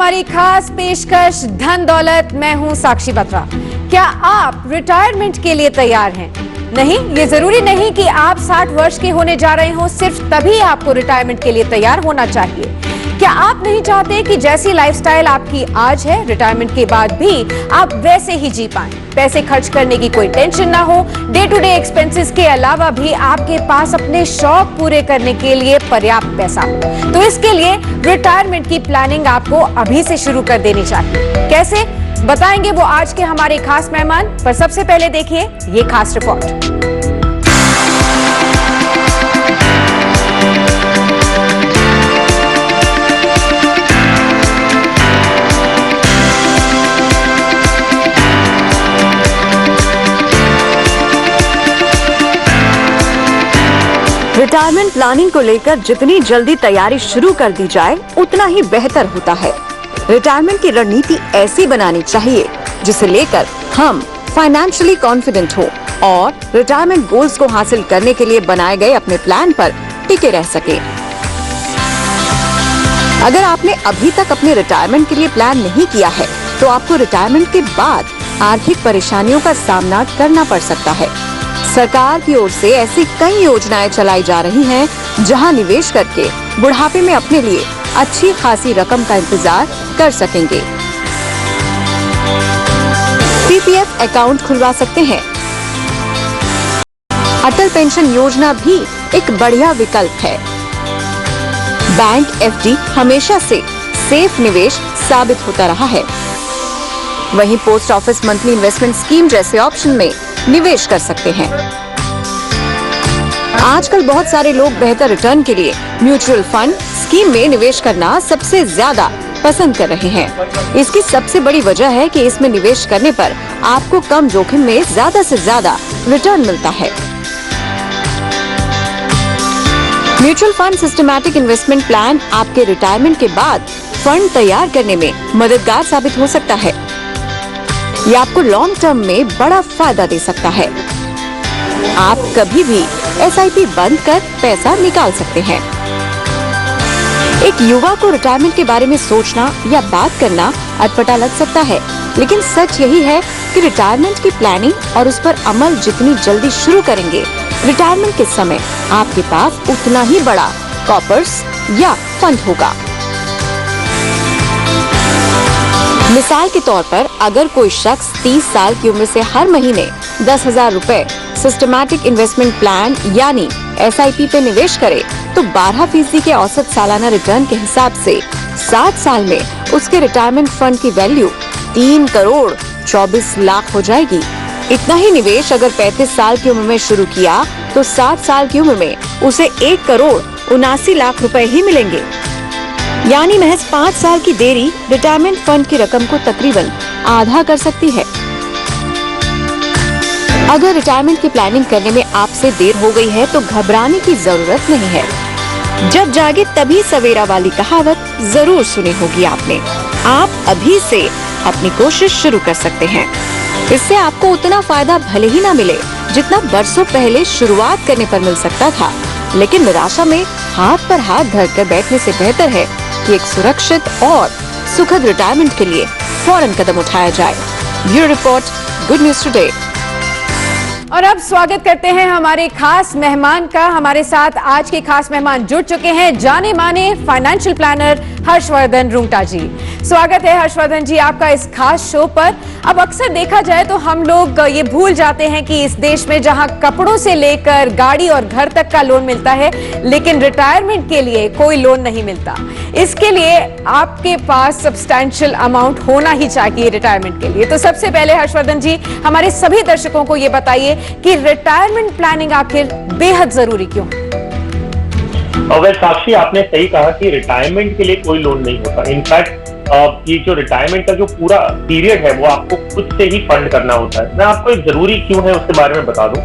हमारी खास पेशकश धन दौलत। मैं हूं साक्षी बत्रा। क्या आप रिटायरमेंट के लिए तैयार हैं? नहीं, ये जरूरी नहीं कि आप 60 वर्ष के होने जा रहे हो सिर्फ तभी आपको रिटायरमेंट के लिए तैयार होना चाहिए। क्या आप नहीं चाहते कि जैसी लाइफस्टाइल आपकी आज है रिटायरमेंट के बाद भी आप वैसे ही जी पाएं? पैसे खर्च करने की कोई टेंशन ना हो, डे टू डे एक्सपेंसेस के अलावा भी आपके पास अपने शौक पूरे करने के लिए पर्याप्त पैसा हो। तो इसके लिए रिटायरमेंट की प्लानिंग आपको अभी से शुरू कर देनी चाहिए। कैसे बताएंगे वो आज के हमारे खास मेहमान, पर सबसे पहले देखिए ये खास रिपोर्ट। रिटायरमेंट प्लानिंग को लेकर जितनी जल्दी तैयारी शुरू कर दी जाए उतना ही बेहतर होता है। रिटायरमेंट की रणनीति ऐसी बनानी चाहिए जिसे लेकर हम फाइनेंशियली कॉन्फिडेंट हो और रिटायरमेंट गोल्स को हासिल करने के लिए बनाए गए अपने प्लान पर टिके रह सके। अगर आपने अभी तक अपने रिटायरमेंट के लिए प्लान नहीं किया है तो आपको रिटायरमेंट के बाद आर्थिक परेशानियों का सामना करना पड़ सकता है। सरकार की ओर से ऐसी कई योजनाएं चलाई जा रही हैं जहां निवेश करके बुढ़ापे में अपने लिए अच्छी खासी रकम का इंतजार कर सकेंगे। पीपीएफ अकाउंट खुलवा सकते हैं। अटल पेंशन योजना भी एक बढ़िया विकल्प है। बैंक एफडी हमेशा से सेफ निवेश साबित होता रहा है। वहीं post office monthly investment scheme जैसे ऑप्शन में निवेश कर सकते हैं। आजकल बहुत सारे लोग बेहतर रिटर्न के लिए म्यूचुअल फंड स्कीम में निवेश करना सबसे ज्यादा पसंद कर रहे हैं। इसकी सबसे बड़ी वजह है कि इसमें निवेश करने पर आपको कम जोखिम में ज्यादा से ज्यादा रिटर्न मिलता है। Mutual fund systematic investment plan आपके रिटायरमेंट के बाद फंड तैयार करने में मददगार साबित हो सकता है। ये आपको लॉन्ग टर्म में बड़ा फायदा दे सकता है। आप कभी भी एसआईपी बंद कर पैसा निकाल सकते हैं। एक युवा को रिटायरमेंट के बारे में सोचना या बात करना अटपटा लग सकता है, लेकिन सच यही है कि रिटायरमेंट की प्लानिंग और उस पर अमल जितनी जल्दी शुरू करेंगे, रिटायरमेंट के समय आपके पास उतना ही बड़ा कॉपर्स या फंड होगा। मिसाल के तौर पर अगर कोई शख्स 30 साल की उम्र से हर महीने 10,000 रुपए सिस्टमैटिक इन्वेस्टमेंट प्लान यानी एसआईपी पे निवेश करे तो 12% के औसत सालाना रिटर्न के हिसाब से 60 साल में उसके रिटायरमेंट फंड की वैल्यू 3 करोड़ 24 लाख हो जाएगी। इतना ही निवेश अगर 35 साल की उम्र में शुरू किया तो 60 साल की उम्र में उसे 1 करोड़ 79 लाख रुपए ही मिलेंगे। यानी महज 5 साल की देरी रिटायरमेंट फंड की रकम को तकरीबन आधा कर सकती है। अगर रिटायरमेंट की प्लानिंग करने में आपसे देर हो गई है तो घबराने की जरूरत नहीं है। जब जागे तभी सवेरा वाली कहावत जरूर सुनी होगी आपने। आप अभी से अपनी कोशिश शुरू कर सकते हैं। इससे आपको उतना फायदा भले ही ना मिले जितना बरसों पहले शुरुआत करने पर मिल सकता था, लेकिन निराशा में हाथ पर हाथ धरकर बैठने से बेहतर है कि एक सुरक्षित और सुखद रिटायरमेंट के लिए फौरन कदम उठाया जाए। Bureau report, good news today. और अब स्वागत करते हैं हमारे खास मेहमान का। हमारे साथ आज के खास मेहमान जुड़ चुके हैं, जाने माने फाइनेंशियल प्लानर हर्षवर्धन रुंगटा जी। स्वागत है हर्षवर्धन जी आपका इस खास शो पर। अब अक्सर देखा जाए तो हम लोग ये भूल जाते हैं कि इस देश में जहां कपड़ों से लेकर गाड़ी और घर तक का लोन मिलता है, लेकिन रिटायरमेंट के लिए कोई लोन नहीं मिलता। इसके लिए आपके पास सब्सटैंशियल अमाउंट होना ही चाहिए रिटायरमेंट के लिए। तो सबसे पहले हर्षवर्धन जी हमारे सभी दर्शकों को ये बताइए कि रिटायरमेंट प्लानिंग आखिर बेहद जरूरी क्यों है? और साक्षी, आपने सही कहा कि रिटायरमेंट के लिए कोई लोन नहीं होता। इनफैक्ट ये जो रिटायरमेंट का जो पूरा पीरियड है वो आपको खुद से ही फंड करना होता है। मैं आपको एक जरूरी क्यों है उसके बारे में बता दूं।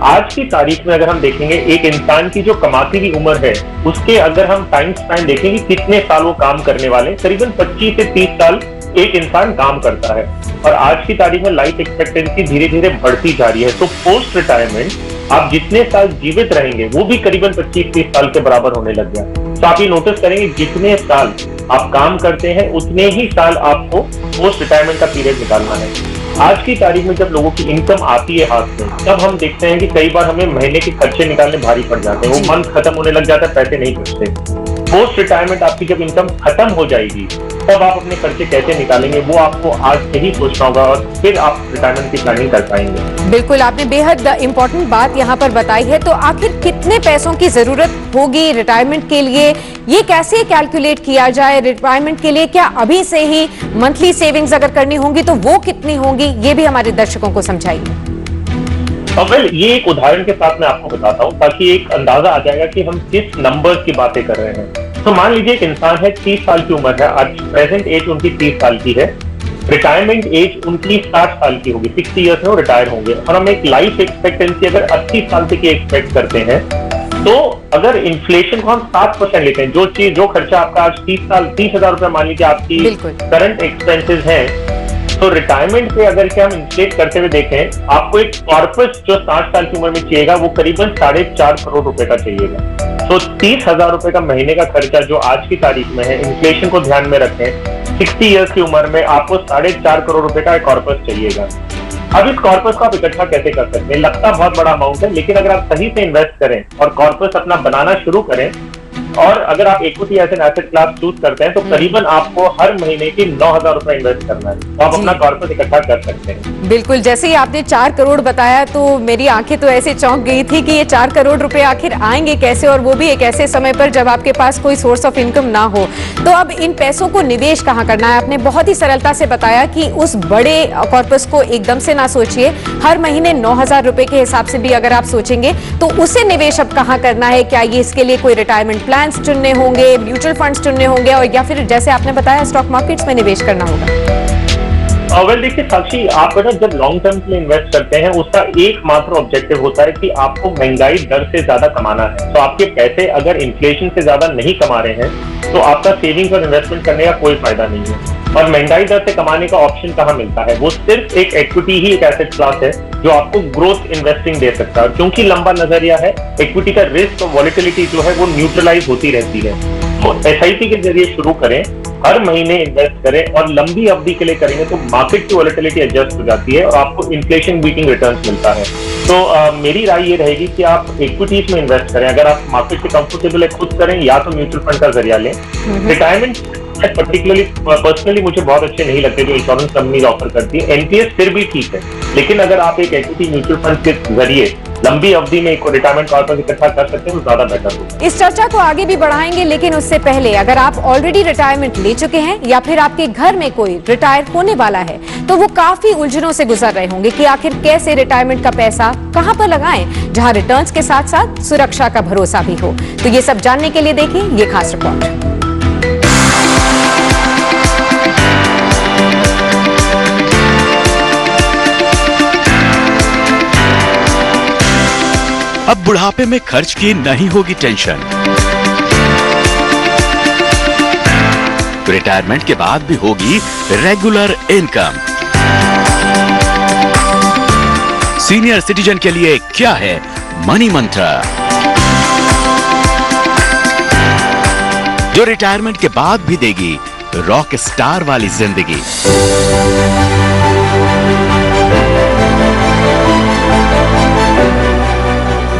आज की तारीख में अगर हम देखेंगे एक इंसान की जो कमाती हुई उम्र है उसके अगर हम टाइम स्पैन देखेंगे कितने साल वो काम करने वाले, करीबन 25 से 30 साल एक इंसान काम करता है। और आज की तारीख में लाइफ एक्सपेक्टेंसी धीरे धीरे बढ़ती जा रही है। तो पोस्ट रिटायरमेंट आप जितने साल जीवित रहेंगे वो भी करीबन 25-30 साल के बराबर होने लग गया। तो आप ये नोटिस करेंगे जितने साल आप काम करते हैं उतने ही साल आपको पोस्ट रिटायरमेंट का पीरियड निकालना है। आज की तारीख में जब लोगों की इनकम आती है हाथ में, तब हम देखते हैं कि कई बार हमें महीने के खर्चे निकालने भारी पड़ जाते हैं, वो मंथ खत्म होने लग जाता है, पैसे नहीं बचते। पोस्ट रिटायरमेंट आपकी जब इनकम खत्म हो जाएगी, तब आप अपने खर्चे कैसे निकालेंगे वो आपको आज से ही सोचना होगा और फिर आप रिटायरमेंट की प्लानिंग कर पाएंगे। बिल्कुल, आपने बेहद इंपॉर्टेंट बात यहाँ पर बताई है। तो आखिर कितने पैसों की जरूरत होगी रिटायरमेंट के लिए, ये कैसे कैलकुलेट किया जाए? रिटायरमेंट के लिए क्या अभी से ही मंथली सेविंग्स अगर करनी होंगी तो वो कितनी होंगी, ये भी हमारे दर्शकों को समझाइए। वेल, ये एक उदाहरण के साथ मैं आपको बताता हूँ ताकि एक अंदाजा आ जाएगा कि हम किस नंबर्स की बातें कर रहे हैं। तो मान लीजिए एक इंसान है, 30 साल की उम्र है, आज प्रेजेंट एज उनकी 30 साल की है, रिटायरमेंट एज उनकी 60 साल की होगी, 60 ईयर्स में वो रिटायर होंगे, और हम एक लाइफ एक्सपेक्टेंसी अगर 80 साल तक की एक्सपेक्ट करते हैं, तो अगर इन्फ्लेशन को हम 7% लेते हैं, जो खर्चा आपका आज 30,000 रुपए मान लीजिए आपकी करंट एक्सपेंसेस हैं, तो रिटायरमेंट पे अगर क्या हम इन्फ्लेट करते हुए देखें, आपको एक कॉर्पस जो 60 साल की उम्र में चाहिएगा वो करीबन 4.5 करोड़ रुपए का चाहिएगा। तो 30,000 रुपए का महीने का खर्चा जो आज की तारीख में है, इन्फ्लेशन को ध्यान में रखें, 60 ईयर्स की उम्र में आपको 4.5 करोड़ रुपए का कॉर्पस चाहिएगा। अब इस कॉर्पस को आप इकट्ठा कैसे कर सकते हैं? लगता बहुत बड़ा अमाउंट है, लेकिन अगर आप सही से इन्वेस्ट करें और कॉर्पस अपना बनाना शुरू करें, और अगर आप equity as an asset class choose करते हैं, तो करीबन आपको हर महीने की 9,000 रुपए इन्वेस्ट करना है, तो आप अपना कॉर्पस इकट्ठा कर सकते हैं। बिल्कुल, जैसे ही आपने 4 करोड़ बताया तो मेरी आंखें तो ऐसे चौंक गई थी कि ये 4 करोड़ रुपए आखिर आएंगे कैसे, और वो भी एक ऐसे समय पर जब आपके पास कोई सोर्स ऑफ इनकम ना हो। तो अब इन पैसों को निवेश कहाँ करना है? आपने बहुत ही सरलता से बताया कि उस बड़े कॉर्पस को एकदम से ना सोचिए, हर महीने 9,000 रुपए के हिसाब से भी अगर आप सोचेंगे तो उसे निवेश अब कहाँ करना है? क्या ये इसके लिए कोई रिटायरमेंट प्लान चुनने होंगे, म्यूचुअल फंड्स चुनने होंगे, और या फिर जैसे आपने बताया स्टॉक मार्केट्स में निवेश करना होगा? वेल, देखिए साक्षी, आप ना जब लॉन्ग टर्म के लिए इन्वेस्ट करते हैं, उसका एकमात्र ऑब्जेक्टिव होता है कि आपको महंगाई दर से ज्यादा कमाना है। तो आपके पैसे अगर इन्फ्लेशन से ज्यादा नहीं कमा रहे हैं, तो आपका सेविंग्स और इन्वेस्टमेंट करने का कोई फायदा नहीं है। और महंगाई दर से कमाने का ऑप्शन कहाँ मिलता है? वो सिर्फ एक इक्विटी ही एक एसेट क्लास है जो आपको ग्रोथ इन्वेस्टिंग दे सकता है। क्योंकि लंबा नजरिया है, इक्विटी का रिस्क और वॉलेटिलिटी जो है वो न्यूट्रलाइज होती रहती है। तो एसआईपी के जरिए शुरू करें, हर महीने इन्वेस्ट करें, और लंबी अवधि के लिए करेंगे तो मार्केट की वॉलेटिलिटी एडजस्ट हो जाती है और आपको इन्फ्लेशन बीटिंग रिटर्न्स मिलता है। तो मेरी राय ये रहेगी कि आप इक्विटीज में इन्वेस्ट करें। अगर आप मार्केट से कंफर्टेबल है, खुद करें, या तो म्यूचुअल फंड का जरिया लें। रिटायरमेंट पर्टिकुलरली पर्सनली मुझे बहुत अच्छे नहीं लगते जो इंश्योरेंस कंपनीज ऑफर करती है। एनपीएस फिर भी ठीक है, लेकिन अगर आप एक इक्विटी म्यूचुअल फंड के जरिए लंबी अवधि में एक रिटायरमेंट कॉर्पस इकट्ठा कर सकते हैं तो ज्यादा बेटर होगा। इस चर्चा को आगे भी बढ़ाएंगे, लेकिन उससे पहले अगर आप ऑलरेडी रिटायरमेंट ले चुके हैं या फिर आपके घर में कोई रिटायर होने वाला है, तो वो काफी उलझनों से गुजर रहे होंगे कि आखिर कैसे रिटायरमेंट का पैसा कहां पर लगाएं जहां रिटर्न्स के साथ साथ सुरक्षा का भरोसा भी हो। तो ये सब जानने के लिए देखिए ये खास रिपोर्ट। अब बुढ़ापे में खर्च की नहीं होगी टेंशन। रिटायरमेंट के बाद भी होगी रेगुलर इनकम। सीनियर सिटीजन के लिए क्या है मनी मंत्र, जो रिटायरमेंट के बाद भी देगी रॉक स्टार वाली जिंदगी।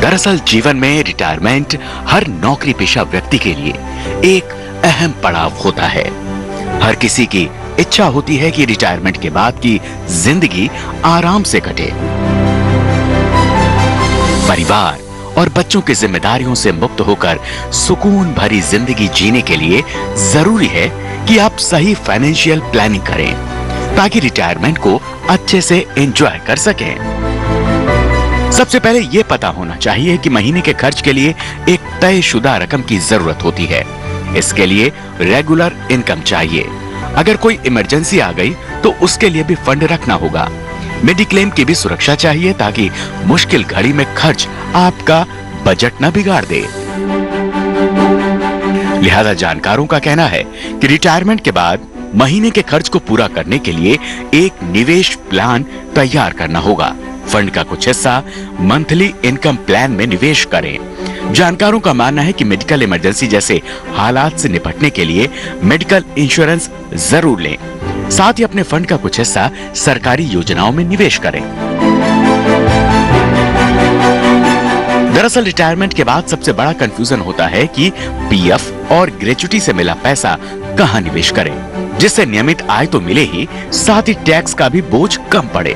दरअसल जीवन में रिटायरमेंट हर नौकरी पेशा व्यक्ति के लिए एक अहम पड़ाव होता है। हर किसी की इच्छा होती है कि रिटायरमेंट के बाद की जिंदगी आराम से कटे। परिवार और बच्चों की जिम्मेदारियों से मुक्त होकर सुकून भरी जिंदगी जीने के लिए जरूरी है कि आप सही फाइनेंशियल प्लानिंग करें ताकि रिटायरमेंट को अच्छे से एंजॉय कर सकें। सबसे पहले यह पता होना चाहिए कि महीने के खर्च के लिए एक तयशुदा रकम की जरूरत होती है। इसके लिए रेगुलर इनकम चाहिए। अगर कोई इमरजेंसी आ गई तो उसके लिए भी फंड रखना होगा। मेडिक्लेम की भी सुरक्षा चाहिए ताकि मुश्किल घड़ी में खर्च आपका बजट न बिगाड़ दे। लिहाजा जानकारों का कहना है कि रिटायरमेंट के बाद महीने के खर्च को पूरा करने के लिए एक निवेश प्लान तैयार करना होगा। फंड का कुछ हिस्सा मंथली इनकम प्लान में निवेश करें। जानकारों का मानना है कि मेडिकल इमरजेंसी जैसे हालात से निपटने के लिए मेडिकल इंश्योरेंस जरूर लें। साथ ही अपने फंड का कुछ हिस्सा सरकारी योजनाओं में निवेश करें। दरअसल रिटायरमेंट के बाद सबसे बड़ा कंफ्यूजन होता है कि पीएफ और ग्रेच्युटी से मिला पैसा कहां निवेश करें, जिससे नियमित आय तो मिले ही साथ ही टैक्स का भी बोझ कम पड़े।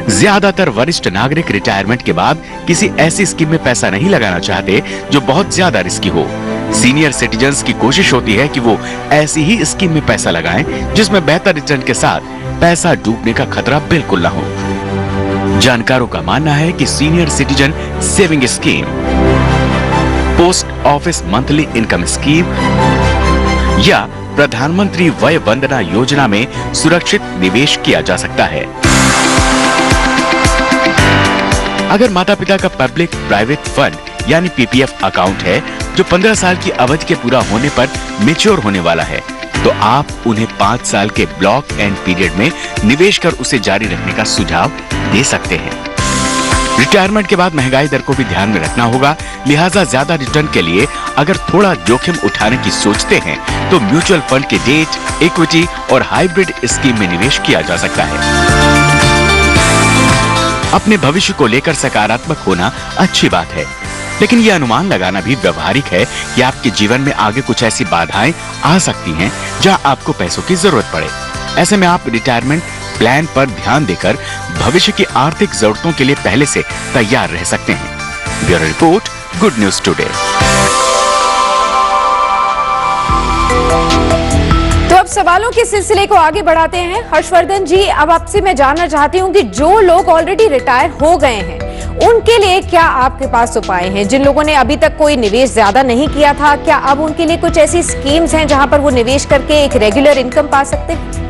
ज्यादातर वरिष्ठ नागरिक रिटायरमेंट के बाद किसी ऐसी स्कीम में पैसा नहीं लगाना चाहते जो बहुत ज्यादा रिस्की हो। सीनियर सिटीजन्स की कोशिश होती है कि वो ऐसी ही स्कीम में पैसा लगाएं जिसमें बेहतर रिटर्न के साथ पैसा डूबने का खतरा बिल्कुल ना हो। जानकारों का मानना है कि senior citizen saving scheme, post office monthly income scheme या प्रधानमंत्री वय वंदना योजना में सुरक्षित निवेश किया जा सकता है। अगर माता पिता का पब्लिक प्राइवेट फंड यानी पीपीएफ अकाउंट है जो 15 साल की अवधि के पूरा होने पर मैच्योर होने वाला है, तो आप उन्हें 5 साल के ब्लॉक एंड पीरियड में निवेश कर उसे जारी रखने का सुझाव दे सकते हैं। रिटायरमेंट के बाद महंगाई दर को भी ध्यान में रखना होगा, लिहाजा ज्यादा रिटर्न के लिए अगर थोड़ा जोखिम उठाने की सोचते हैं तो म्यूचुअल फंड के डेट, इक्विटी और हाइब्रिड स्कीम में निवेश किया जा सकता है। अपने भविष्य को लेकर सकारात्मक होना अच्छी बात है, लेकिन ये अनुमान लगाना भी व्यवहारिक है कि आपके जीवन में आगे कुछ ऐसी बाधाएं आ सकती हैं जहां आपको पैसों की जरूरत पड़े। ऐसे में आप रिटायरमेंट प्लान पर ध्यान देकर भविष्य की आर्थिक जरूरतों के लिए पहले से तैयार रह सकते हैं। Bureau report, good news today. तो अब सवालों के सिलसिले को आगे बढ़ाते हैं। हर्षवर्धन जी, अब आपसे मैं जानना चाहती हूँ कि जो लोग ऑलरेडी रिटायर हो गए हैं उनके लिए क्या आपके पास उपाय हैं? जिन लोगों ने अभी तक कोई निवेश ज्यादा नहीं किया था, क्या अब उनके लिए कुछ ऐसी स्कीम्स हैं जहां पर वो निवेश करके एक रेगुलर इनकम पा सकते हैं?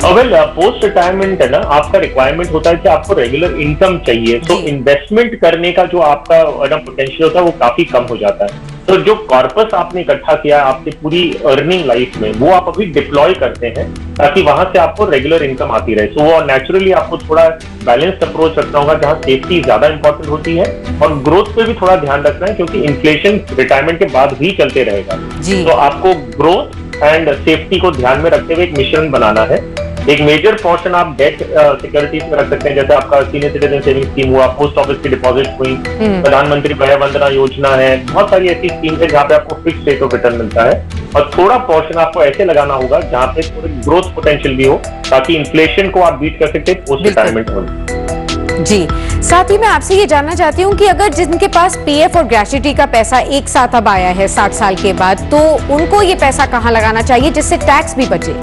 पोस्ट रिटायरमेंट है ना, आपका रिक्वायरमेंट होता है कि आपको रेगुलर इनकम चाहिए, तो इन्वेस्टमेंट करने का जो आपका पोटेंशियल होता है वो काफी कम हो जाता है। तो जो कॉर्पस आपने इकट्ठा किया आपकी पूरी अर्निंग लाइफ में, वो आप अभी डिप्लॉय करते हैं ताकि वहां से आपको रेगुलर इनकम आती रहे। तो वो नेचुरली आपको थोड़ा बैलेंस्ड अप्रोच रखना होगा, जहां सेफ्टी ज्यादा इंपॉर्टेंट होती है और ग्रोथ पे भी थोड़ा ध्यान रखना है, क्योंकि इन्फ्लेशन रिटायरमेंट के बाद भी चलते रहेगा। तो आपको ग्रोथ एंड सेफ्टी को ध्यान में रखते हुए एक मिश्रण बनाना है। एक मेजर पोर्शन आप डेट सिक्योरिटीज में रख सकते हैं, जैसे आपका सीनियर सिटीजन सेविंग स्कीम हुआ, पोस्ट ऑफिस की डिपॉजिट हुई, प्रधानमंत्री वय वंदना योजना है, बहुत सारी ऐसी स्कीम है जहाँ पे आपको फिक्स रेट ऑफ रिटर्न मिलता है। और थोड़ा पोर्शन आपको ऐसे लगाना होगा जहाँ पे थोड़ी ग्रोथ पोटेंशियल भी हो, ताकि इन्फ्लेशन को आप बीट कर सकते हैं पोस्ट रिटायरमेंट में। जी, साथ ही मैं आपसे ये जानना चाहती हूँ कि अगर जिनके पास पीएफ और ग्रेच्युटी का पैसा एक साथ अब आया है 60 साल के बाद, तो उनको ये पैसा कहाँ लगाना चाहिए जिससे टैक्स भी बचे?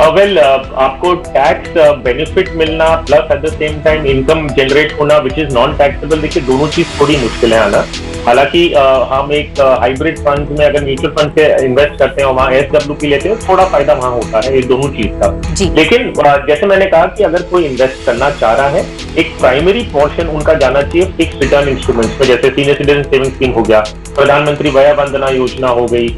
आपको टैक्स बेनिफिट मिलना plus at the same time income generate होना विच इज नॉन टैक्सेबल, देखिए दोनों चीज थोड़ी मुश्किल है आना। हालांकि हम एक हाइब्रिड फंड में अगर म्यूचुअल फंड से इन्वेस्ट करते हैं और वहाँ SWP लेते हैं, थोड़ा फायदा वहाँ होता है, ये दोनों चीज का। लेकिन जैसे मैंने कहा कि अगर कोई इन्वेस्ट करना चाह रहा है, एक प्राइमरी पोर्शन उनका जाना चाहिए फिक्स रिटर्न इंस्ट्रूमेंट्स में, जैसे सीनियर सिटीजन सेविंग स्कीम हो गया, प्रधानमंत्री वय वंदना योजना हो गई,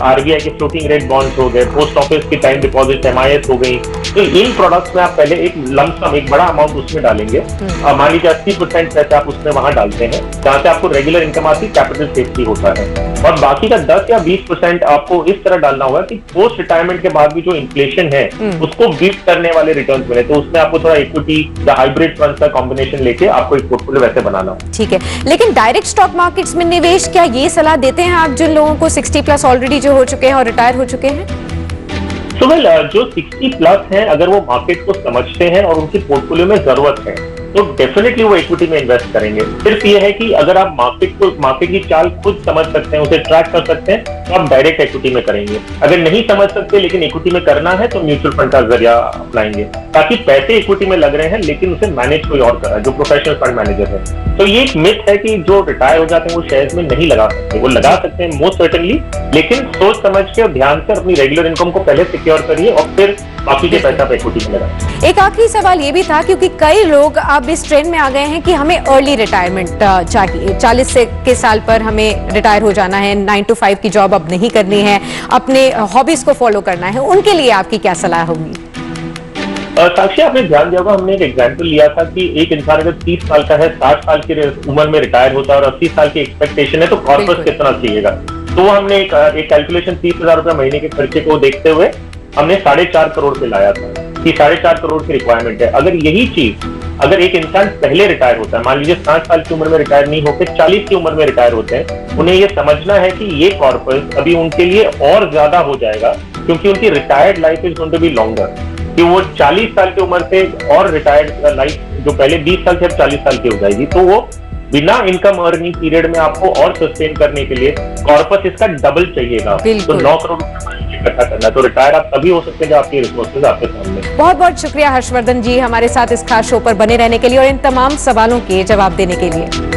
RBI के फ्लोटिंग रेट बॉन्ड्स हो गए, पोस्ट ऑफिस की टाइम डिपॉजिट MIS हो गई। तो इन प्रोडक्ट्स में आप पहले एक लमसम एक बड़ा अमाउंट उसमें डालेंगे। मान लीजिए 80% पैसे आप उसमें वहां डालते हैं, जहां से आपको रेगुलर इनकम आती, कैपिटल सेफ्टी होता है। और बाकी का 10 या 20% आपको इस तरह डालना होगा कि पोस्ट रिटायरमेंट के बाद भी जो इन्फ्लेशन है उसको बीट करने वाले रिटर्न्स मिले। तो उसमें आपको थोड़ा इक्विटी या हाइब्रिड फंड का कॉम्बिनेशन लेके आपको एक पोर्टफोलियो वैसे बनाना हो। ठीक है, लेकिन डायरेक्ट स्टॉक मार्केट्स में निवेश, क्या ये सलाह देते हैं आप जिन लोगों को 60 प्लस ऑलरेडी जो हो चुके हैं और रिटायर हो चुके हैं? तो जो 60 प्लस हैं, अगर वो मार्केट को समझते हैं और उनकी पोर्टफोलियो में जरूरत है, तो डेफिनेटली वो इक्विटी में इन्वेस्ट करेंगे। सिर्फ ये है कि अगर आप मार्केट की चाल खुद समझ सकते हैं, उसे ट्रैक कर सकते हैं, तो आप डायरेक्ट इक्विटी में करेंगे। अगर नहीं समझ सकते लेकिन इक्विटी में करना है, तो म्यूचुअल फंड का जरिया अपनाएंगे, ताकि पैसे इक्विटी में लग रहे हैं लेकिन उसे मैनेज कोई और कर रहा है, जो प्रोफेशनल फंड मैनेजर है। तो ये एक मिथ है कि जो रिटायर हो जाते हैं वो शेयर्स में नहीं लगा सकते। वो लगा सकते हैं मोस्ट सर्टेनली, लेकिन सोच समझ के और ध्यान से अपनी रेगुलर इनकम को पहले सिक्योर करिए और फिर बाकी के पैसा पे इक्विटी में लगाएं। एक आखिरी सवाल ये भी था, क्योंकि कई लोग अब इस ट्रेंड में आ गए हैं कि हमें अर्ली रिटायरमेंट चाहिए, 40 के साल पर हमें रिटायर हो जाना है, 9 to 5 की जॉब अब नहीं करनी है, अपने हॉबीज को फॉलो करना है। उनके लिए आपकी क्या सलाह होगी? साक्षी, आपने ध्यान दिया होगा, हमने एक एग्जांपल लिया था कि एक इंसान अगर 30 साल का है, 60 साल की उम्र में रिटायर होता है और 80 साल की एक्सपेक्टेशन है, तो कॉर्पस कितना चाहिएगा। तो हमने एक कैलकुलेशन 30,000 रुपए महीने के खर्चे को देखते हुए हमने 4.5 करोड़ पे लाया था कि 4.5 करोड़ की रिक्वायरमेंट है। अगर यही चीज अगर एक इंसान पहले रिटायर होता है, मान लीजिए 60 साल की उम्र में रिटायर नहीं होकर 40 की उम्र में रिटायर होते हैं, उन्हें ये समझना है कि ये कॉर्पस अभी उनके लिए और ज्यादा हो जाएगा, क्योंकि उनकी retired life is going to be longer. कि वो 40 साल की उम्र से और रिटायर्ड लाइफ जो पहले 20 साल से अब 40 साल की हो जाएगी, तो वो बिना इनकम अर्निंग पीरियड में आपको और सस्टेन करने के लिए कॉर्पस इसका डबल चाहिएगा। तो 9 करोड़ रुपए इकट्ठा करना है। तो रिटायर आप तभी हो सकते हैं जब आपकी रिसोर्सेज आपके सामने। बहुत बहुत शुक्रिया हर्षवर्धन जी, हमारे साथ इस खास शो पर बने रहने के लिए और इन तमाम सवालों के जवाब देने के लिए।